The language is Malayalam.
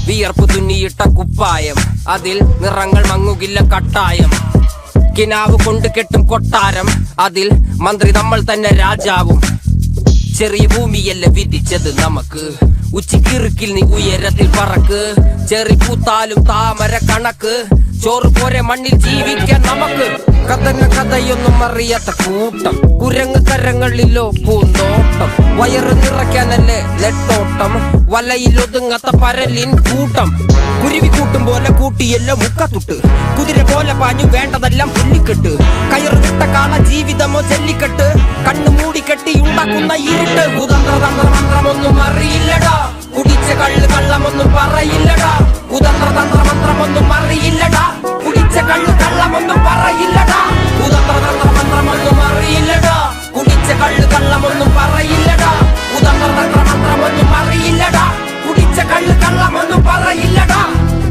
വിയർപ്പ് തുന്നിയിട്ട കുപ്പായം, അതിൽ നിറങ്ങൾ മങ്ങുകില്ല കട്ടായം. കിനാവ് കൊണ്ട് കെട്ടും കൊട്ടാരം, അതിൽ മന്ത്രി നമ്മൾ തന്നെ രാജാവും. ചെറിയ ഭൂമിയല്ല വിധിച്ചത് നമുക്ക്, ഉച്ചക്കിറുക്കിൽ നീ ഉയരത്തിൽ പറക്ക്. ചെറി പൂത്താലും താമര കണക്ക്, ചോറ് പോരെ മണ്ണിൽ ജീവിക്കാൻ നമുക്ക്. കഥന കഥയൊന്നും അറിയാത്ത കൂട്ടം, കുരങ്ങ് കരങ്ങളിലോ പൂന്തോട്ടം. വയറ് നിറയ്ക്കാനല്ലേ നെട്ടോട്ടം, വലയിലൊതുങ്ങാത്ത പരലിൻ കൂട്ടം. കുരുവി കൂട്ടും പോലെ കൂട്ടിയല്ലോ മുക്കത്തുട്ട്, കുതിര പോലെ പാഞ്ഞു വേണ്ടതെല്ലാം പുല്ലിക്കെട്ട്. കയറ് വിട്ട കാള ജീവിതമോ ജല്ലിക്കെട്ട്, കണ്ണു മൂടിക്കെട്ടി ഉണ്ടാക്കുന്ന ഇരുട്ട്. കുതന്ത്രതന്ത്രമന്ത്രമൊന്നും അറിയില്ലടാ, കുടിച്ച കള്ള് കള്ളമൊന്നും പറയില്ലടാ. കുതന്ത്രതന്ത്രമന്ത്രമൊന്നും അറിയില്ലടാ.